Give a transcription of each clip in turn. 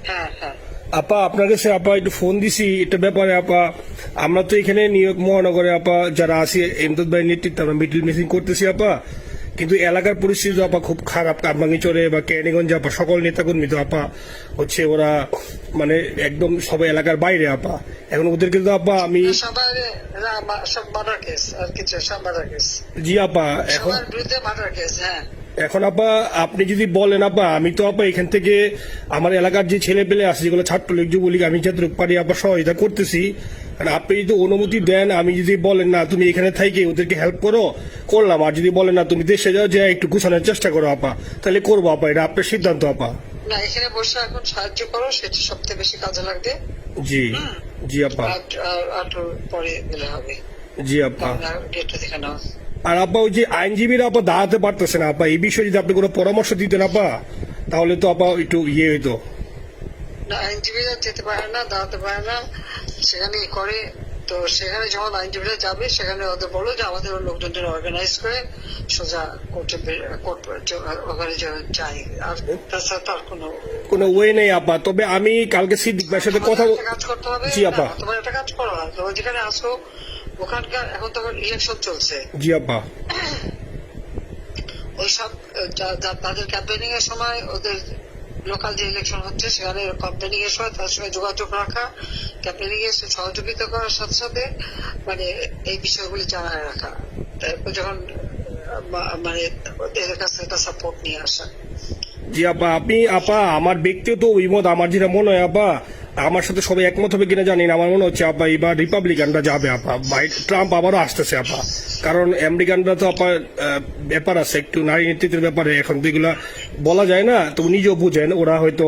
হ্যাঁ হ্যাঁ আপা আপনার কাছে আপা একটু ফোন দিছি এটা ব্যাপারে আপা। আমরা তো এখানে নিউ ইয়র্ক মহানগরে আপা যারা আছি এমদাদ ভাই নেতৃত্বে আমরা মিটিং মিটিং করতেছি আপা, কিন্তু এলাকার পরিস্থিতি তো আপা খুব খারাপ। কারমাঙ্গিচরে বা ক্যানিগঞ্জে আপা সকল নেতাকর্মী তো আপা হচ্ছে ওরা মানে একদম সবাই এলাকার বাইরে আপা। এখন ওদেরকে তো আপা আমি সবার সব মার্ডার কেস আর কিছু সব মার্ডার কেস জি আপা এখন সবার বিরুদ্ধে মার্ডার কেস। হ্যাঁ এখন আপা আপনি যদি বলেন আপা আমি তো আপা এখান থেকে আমার এলাকার যে ছেলে পেলে আছে যেগুলো ছাত্রলীগ যুবলীগ আমি যতটুকু পারি আপা সহায়তা করতেছি। আর আপনি যদি অনুমতি দেন, আমি যদি বলেন না তুমি এখানে থাইকে ওদেরকে হেল্প করো করলাম, আর যদি বলেন না তুমি দেশে যাও যে একটু গুছানোর চেষ্টা করো আপা, তাহলে করবো আপা, এটা আপনার সিদ্ধান্ত আপা। না, এখানে বসে এখন সাহায্য করো, সেটা সবচেয়ে বেশি কাজে লাগবে। জি জি আপা। আর পরে গেলে হবে। জি আপা। ডেটটা দেখে নাও। আর আপা ওই যে আইনজীবীরা আপা দাঁড়াতে পারতেছে না আপা, এই বিষয়ে যদি আপনি কোনো পরামর্শ দিতেন আপা তাহলে তো আপা একটু ইয়ে হইতো। না, আইনজীবীরা যেতে পারে না, দাঁড়াতে পারে না, সেখানে করে। তো সেখানে যখন আইনজীবীরা যাবে সেখানে ওদের বলো যে আমাদের লোকজন অর্গানাইজ করে সোজা কোর্টে ওখানে যাই। আর তাছাড়া তার কোনো ওয়ে নেই আপা। তবে আমি কালকে সিদ্দিক ভাইয়ের সাথে কথা কাজ করতে হবে। জি আপা। তোমার একটা কাজ করো, তোমার যেখানে আসো ওখানকার এখন তো ইলেকশন চলছে। জি আপা। ওইসব তাদের ক্যাম্পেনিং এর সময় ওদের লোকাল যে ইলেকশন হচ্ছে সেখানে ক্যাম্পেনিং এর সময় তার সঙ্গে যোগাযোগ রাখা, ক্যাম্পেনিং এর সহযোগিতা করার সাথে সাথে মানে এই বিষয়গুলি জানায় রাখা, তারপর যখন মানে ওদের কাছে একটা সাপোর্ট নিয়ে আসা। জি আপা। আপনি আপা আমার ব্যক্তিগত অভিমত আমার যেটা মনে হয় আপা, আমার সাথে সবাই একমত হবে কিনা জানি না, আমার মনে হচ্ছে আপা এবার রিপাবলিকানরা যাবে আপা, ট্রাম্প আবারও আসতেছে আপা। কারণ আমেরিকানরা তো আপা ব্যাপার আছে একটু নারী নেতৃত্বের ব্যাপারে, এখন তো এগুলা বলা যায় না, তো নিজেও বুঝেন ওরা হয়তো।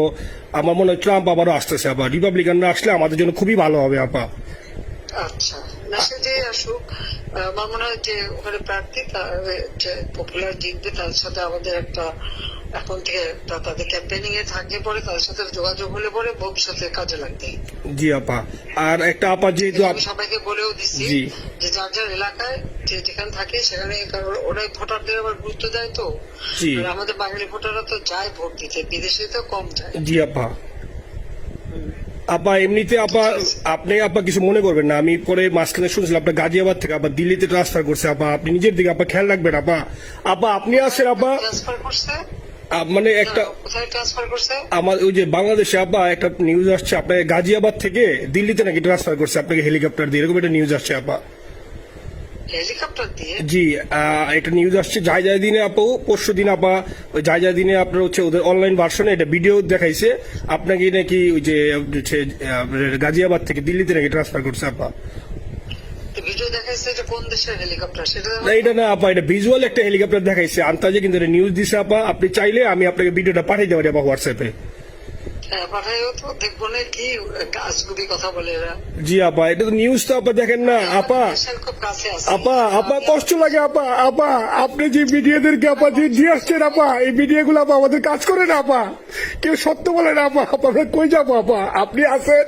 আমার মনে হয় ট্রাম্প আবারও আসতেছে আপা, রিপাবলিকানরা আসলে আমাদের জন্য খুবই ভালো হবে আপা। আচ্ছা, না সে যে আসুক, আমার মনে হয় যে ওখানে প্রার্থী যে পপুলার জিতবে তার সাথে আমাদের একটা এখন থেকে তাদের ক্যাম্পেনিং এ থাকলে পরে তাদের সাথে যোগাযোগ হলে পরে ভবিষ্যতে কাজে লাগবে। জি আপা। আর একটা আপা যেহেতু আমি সবাইকে বলেও দিচ্ছি যে যার যার এলাকায় যেখানে থাকে সেখানে, ওরাই ভোটারদের আবার গুরুত্ব দেয়। তো আমাদের বাঙালি ভোটাররা তো যায় ভোট দিতে, বিদেশে তো কম যায়। জি আপা। আপা এমনিতে আপা আপনি আপা কিছু মনে করবেন না, আমি পরে মাঝখানে শুনছিলাম আপনার গাজিয়াবাদ থেকে আবার দিল্লিতে ট্রান্সফার করছে আপা, আপনি নিজের দিকে আপা খেয়াল রাখবেন আপা। আপা আপনি আসেন আপা। ট্রান্সফার করছে মানে একটা কোথায় ট্রান্সফার করছে? আমার ওই যে বাংলাদেশে আপা একটা নিউজ আসছে আপনাকে গাজিয়াবাদ থেকে দিল্লিতে নাকি ট্রান্সফার করছে আপনাকে হেলিকপ্টার দিয়ে, এরকম একটা নিউজ আসছে আপা। হেলিকপ্টার দিয়ে? জি একটা নিউজ আসছে যায় যায় দিনে আপু, পরশু দিন আপা ওই যায় যায় দিনে আপনার হচ্ছে ওদের অনলাইন ভার্সনে এটা ভিডিও দেখাইছে আপনাকে নাকি ওই যে গাজিয়াবাদ থেকে দিল্লিতে নাকি ট্রান্সফার করছে আপা। ভিডিও দেখাইছে, এটা কোন দেশের হেলিকপ্টার সেটা? না এটা না আপা, এটা ভিজুয়াল একটা হেলিকপ্টার দেখাইছে আন্তাজে, কিন্তু এটা নিউজ দিছে আপা। আপনি চাইলে আমি আপনাকে ভিডিওটা পাঠিয়ে দেবো আপা হোয়াটসঅ্যাপে। পাঠাইও তো, দেখবো না কি আজগুবি কথা বলে এরা। জি আপা, এটা তো নিউজ তো আপা দেখেন না আপা। খুব কাছে আছে আপা আপা কষ্ট লাগে আপা। আপা আপনি যে মিডিয়াদেরকে আপা যে দিয়ে আসছেন আপা, এই মিডিয়া গুলো আপা আমাদের কাজ করে না আপা, কেউ সত্য বলে না আপা। আমরা কই যাবো আপা, আপনি আছেন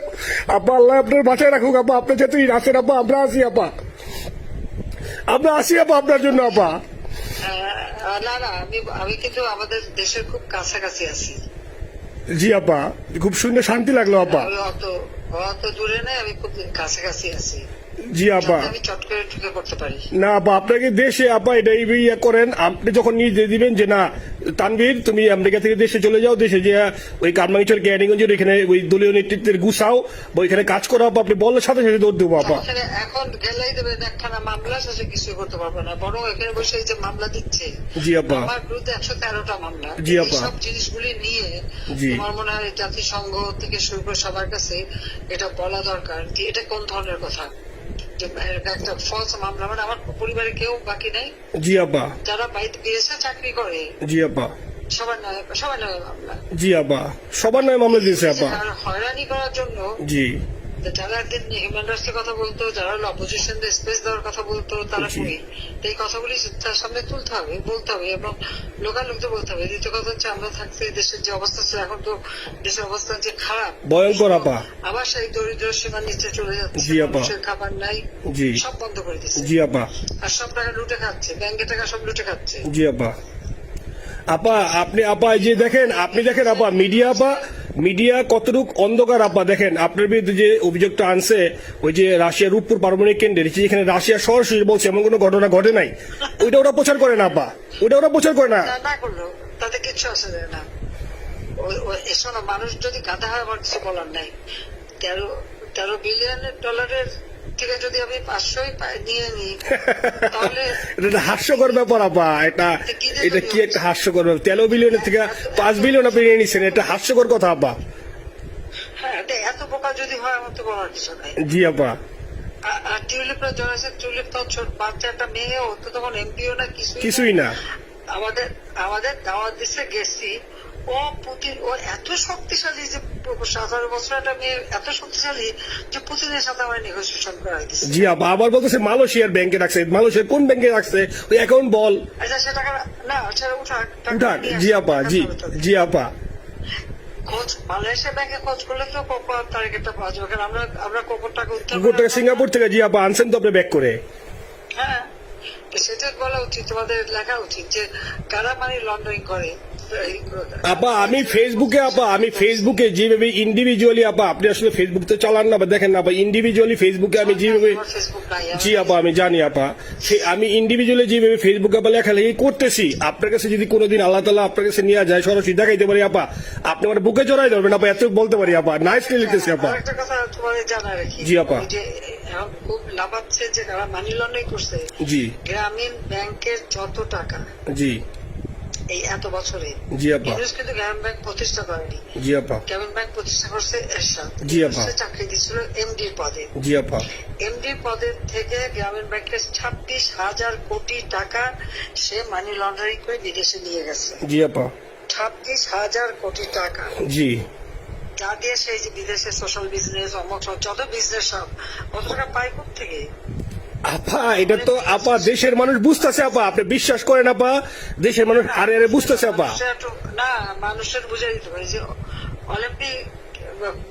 আপা, আল্লাহ আপনার বাসায় রাখুক আপা, আপনি যতদিন আছেন আপা আমরা আসি আপা, আমরা আসি আপা আপনার জন্য আপা। না না, আমি কিন্তু আমাদের দেশের খুব কাছাকাছি আছি। জি আপা, খুব শুনে শান্তি লাগলো আপা। অত দূরে নাই, আমি খুব কাছাকাছি আছি। জি আপা। আমি চট করে ঢুকে করতে পারি না আপা, আপনাকে দেশে আপা এটা ইয়ে করেন, আপনি যখন নিয়ে দিবেন যে না তানভীর তুমি আমেরিকা থেকে দেশে চলে যাও, দেশে যে ওই কারমাঙ্গিচর ক্যানিগঞ্জের এখানে ওই দলীয় নেতৃত্বের গুছাও বা ওইখানে কাজ করো আপা, আপনি বলার সাথে সাথে দৌড় দেবো আপা। এখন গেলেই দেবেন একখানা মামলা, শেষে কিছু করতে পারবে না, বরং এখানে বসে যে মামলা দিচ্ছে। জি আপা। আমার বিরুদ্ধে 113টা মামলা। জি আপা। সব জিনিসগুলি নিয়ে আমার মনে হয় জাতিসংঘ থেকে শুরু করে সবার কাছে এটা বলা দরকার যে এটা কোন ধরনের কথা, একটা ফলস মামলা। মানে আমার পরিবারে কেউ বাকি নাই। জি আপা। যারা বাইরে বিদেশে চাকরি করে জি আপা সবার নয় মামলা। জি আপা, সবার নয় মামলা দিয়েছে আপা। হয়রানি করার জন্য জি যারা একদিন হিউম্যান রাইটসের কথা বলতো, যারা অপোজিশনদের স্পেস দেওয়ার কথা বলতো, তারা কই? এই কথাগুলি তার সামনে তুলতে হবে, বলতে হবে এবং লোকাল লোকদের বলতে হবে। দ্বিতীয় কথা হচ্ছে আমরা থাকতে দেশের যে অবস্থা ছিল, এখন তো দেশের অবস্থা যে খারাপ, ভয়ঙ্কর আপা। আবার সেই দরিদ্র সীমার নিচে চলে যাচ্ছে, জি আপা। মানুষের খাবার নাই, জি সব বন্ধ করে দিচ্ছে। জি আপা। আর সব টাকা লুটে খাচ্ছে, ব্যাংকের টাকা সব লুটে খাচ্ছে। জি আপা। আপা আপনি আপা এই যে দেখেন, আপনি দেখেন আপা, মিডিয়া কতটুক অন্ধকার আপা। দেখেন আপনার বিরুদ্ধে যে অভিযোগটা আনছে ওই যে রাশিয়ার রূপপুর পারমাণবিক কেন্দ্রের, যেখানে রাশিয়া সরাসরি বলছে এমন কোনো ঘটনা ঘটে নাই, ওইটা ওরা প্রচার করে না আপা, ওইটা ওরা প্রচার করে না। না করলো তাতে কিচ্ছু আসে যায় না। শোনো, মানুষ যদি গাধা হয় আমার কিছু বলার নাই। 13 বিলিয়ন ডলারের থেকে যদি আমি 500 নিয়ে নিই তাহলে এটা হাস্যকর ব্যাপার আপা। এটা কি একটা হাস্যকর ব্যাপার, 13 বিলিয়নের থেকে 5 বিলিয়ন আপনি নিয়ে নিচ্ছেন, এটা হাস্যকর কথা আপা। হ্যাঁ, এত বোকা যদি হয় আমার তো বলার কিছু নাই। জি আপা। আর টিউলিপরা জড়াইছে, টিউলিপ তো ছোট বাচ্চা একটা মেয়ে, ও তো তখন এমপিও না, কিছুই না। আমাদের দাওয়াত দিচ্ছে, গেছি। ও এত শক্তিশালী যে 17 বছর একটা মেয়ে এত শক্তিশালী যে পুতিনের সাথে আমার নেগোসিয়েশন করাই দিচ্ছে। জি আপা, আবার বলতেছে মালয়েশিয়ার ব্যাংকে রাখছে, মালয়েশিয়ার কোন ব্যাংকে রাখছে ওই অ্যাকাউন্ট বল। আচ্ছা, সে টাকা না, সেটা উঠাক। জি আপা, জি আপা। খোঁজ মালয়েশিয়া ব্যাংকে খোঁজ করলে তো কোকো তারিখটা পাওয়া যাবে, কারণ আমরা কোকোর টাকা উত্তর গোটা সিঙ্গাপুর থেকে। জি আপা, আনছেন তো আপনি ব্যাক করে। হ্যাঁ, তো সেটা বলা উচিত, তোমাদের লেখা উচিত যে কারা মানি লন্ডারিং করে। আপা আমি ফেসবুকে যেভাবে ইন্ডিভিজুয়ালি আপা, আপনি আসলে ফেসবুক তো চালান না, দেখেন না আপা, ইন্ডিভিজুয়ালি ফেসবুকে আমি যেভাবে, জি আপা আমি জানি আপা, আমি ইন্ডিভিজুয়ালি যেভাবে ফেসবুকে আপা লেখালেখি করতেছি, আপনার কাছে যদি কোনোদিন আল্লাহ তাআলা আপনার কাছে নিয়ে যায়, সরাসরি দেখাইতে পারি আপা, আপনি আমার বুকে জড়াই ধরবেন আপা, এত বলতে পারি আপা। নাইসলি লিখতেছি আপা। একটা কথা তোমাদের জানা রাখি, জি আপা। যে এখন খুব লাভাচ্ছে যে যারা মানি লন্ডারিং করছে, জি গ্রামীণ ব্যাংকের যত টাকা জি এই এত বছরে, জি আপা। ইউনুস কিন্তু গ্রামীণ ব্যাংক প্রতিষ্ঠা করেনি। জি আপা। গ্রামীণ ব্যাংক প্রতিষ্ঠা করছে এরশাদ। জি আপা। সে চাকরি দিচ্ছিল এমডির পদে। জি আপা। এমডির পদের থেকে গ্রামীণ ব্যাংকের 26,000 কোটি টাকা সে মানি লন্ডারিং করে বিদেশে নিয়ে গেছে। জি আপা। 26,000 কোটি টাকা, জি। যা দিয়ে সেই যে বিদেশে সোশ্যাল বিজনেস, অমক যত বিজনেস সব, অত টাকা পায় থেকে। আপা এটা তো আপা দেশের মানুষ বুঝতেছে আপা, আপনি বিশ্বাস করেন আপা, দেশের মানুষ আরে আরে বুঝতেছে আপা। না, মানুষের বুঝে দিতে পারে যে অলিম্পিক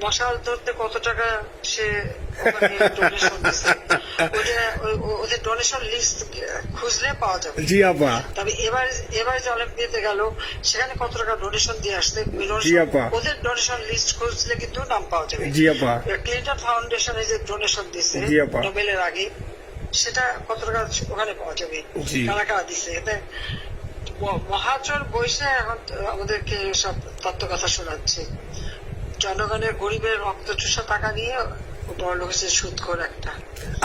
মশাল ধরতে কত টাকা সে ডোনেশন দিচ্ছে, ওদের ডোনেশন লিস্ট খুঁজলে পাওয়া যাবে। জি আপা। তবে এবার যে অলিম্পিয়াতে গেল সেখানে কত টাকা ডোনেশন দিয়ে আসছে, জি আপা। ওদের ডোনেশন লিস্ট খুঁজলে কিন্তু নাম পাওয়া যাবে। জি আপা। ক্লিন্টন ফাউন্ডেশনে যে ডোনেশন দিচ্ছে জি আপা। নোবেলের আগে, সেটা কত টাকা ওখানে পাওয়া যাবে, জি। কারা কারা দিচ্ছে। এতে মহাচর বৈশে এখন আমাদেরকে সব তত্ত্ব কথা শোনাচ্ছে, জনগণের গরিবের রক্ত চুষা টাকা নিয়ে বড় লোক হচ্ছে সুদখোর একটা।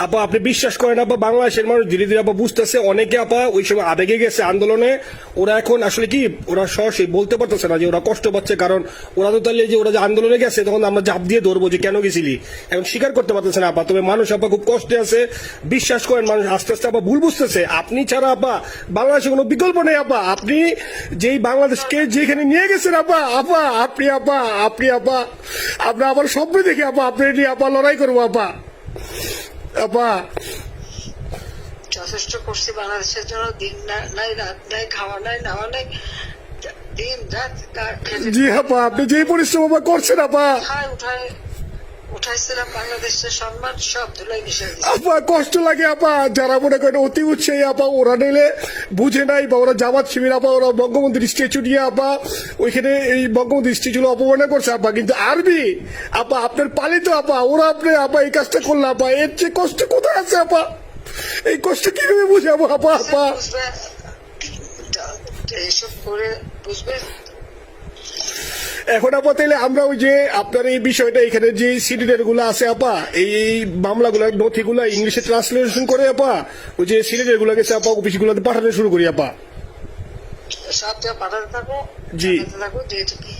আপা আপনি বিশ্বাস করেন আপা, বাংলাদেশের মানুষ ধীরে ধীরে আপা বুঝতেছে, অনেকে আপা ওই সময় আবেগে গেছে আন্দোলনে, ওরা এখন আসলে কি ওরা সরাসরি বলতে পারতেছে না যে ওরা কষ্ট পাচ্ছে, কারণ ওরা তো তাহলে যে ওরা যে আন্দোলনে গেছে তখন আমরা জাপ দিয়ে ধরবো যে কেন গেছিলি, এখন স্বীকার করতে পারতেছে না আপা। তবে মানুষ আপা খুব কষ্টে আছে, বিশ্বাস করেন মানুষ আস্তে আস্তে আপা ভুল বুঝতেছে। আপনি ছাড়া আপা বাংলাদেশে কোনো বিকল্প নেই আপা, আপনি যেই বাংলাদেশকে যেখানে নিয়ে গেছেন আপা, আপনি আমরা আবার স্বপ্ন দেখি আপা, আপনি নিয়ে আপা লড়াই করবো আপা। আপা যথেষ্ট করছি বাংলাদেশের জন্য, দিন নাই রাত নাই, খাওয়া নাই নাওয়া নাই, দিন রাত জি আপা, আপনি যে পরিশ্রম আপা করছেন আপা, উঠাইছিলাম বাংলাদেশের সম্মান সব ধুলাই মিশে দিচ্ছে। আপা কষ্ট লাগে আপা, যারা মনে করেন অতি উৎসাহী আপা, ওরা নিলে বুঝে নাই বা ওরা জামাত শিবির আপা, ওরা বঙ্গবন্ধুর স্ট্যাচু নিয়ে আপা ওইখানে এই বঙ্গবন্ধুর স্ট্যাচু অপমানে করছে আপা, কিন্তু আরবি আপা আপনার পালিত আপা, ওরা আপনি আপা এই কাজটা করলে আপা, এর চেয়ে কষ্ট কোথায় আছে আপা, এই কষ্ট কিভাবে বুঝাবো আপা? বুঝবে এইসব করে বুঝবে। এখন আপা তাইলে আমরা ওই যে আপনার এই বিষয়টা এখানে যে সিডিডের গুলো আছে আপা, এই মামলাগুলো নথিগুলো ইংলিশে ট্রান্সলেশন করে আপা ওই যে সিডিডের গুলো গেছে আপা অফিসগুলোতে পাঠানো শুরু করি আপা। সব যা পাঠাতে থাকো, জি থাকো যেটা কি।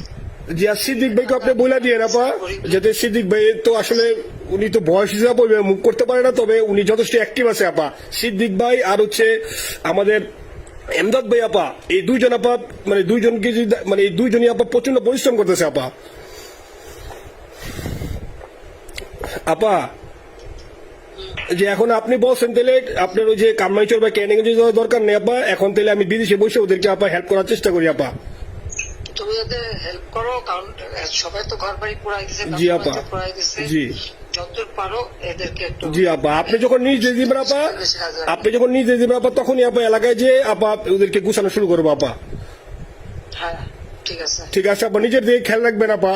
জি, আর সিদ্দিক ভাইকে আপনি বলে দিয়ে আপা, যাতে সিদ্দিক ভাই তো আসলে উনি তো বয়স হিসাবে মুখ করতে পারে না, তবে উনি যথেষ্ট অ্যাক্টিভ আছে আপা। সিদ্দিক ভাই আর হচ্ছে আমাদের এমদাদ ভাই আপা, এই দুইজন আপা মানে দুইজনকে মানে এই দুইজনই আপা প্রচন্ড পরিশ্রম করতেছে আপা। আপা যে এখন আপনি বলছেন তাহলে আপনার ওই যে কামাইচর বা ক্যানিং দরকার নেই আপা, এখন তাহলে আমি বিদেশে বসে ওদেরকে আপা হেল্প করার চেষ্টা করি আপা। তুমি ওদের হেল্প করো, কারণ সবাই তো ঘর বাড়ি পুরাই দিছে। জি আপা। জি যতদূর পারো এদেরকে একটু। জি আপা, আপনি যখন নিজে দিবেন আপা, তখনই আপা এলাকায় যে আপা ওদেরকে গুছানো শুরু করবো আপা। হ্যাঁ ঠিক আছে। ঠিক আছে আপা, নিজের দিকে খেয়াল রাখবেন আপা।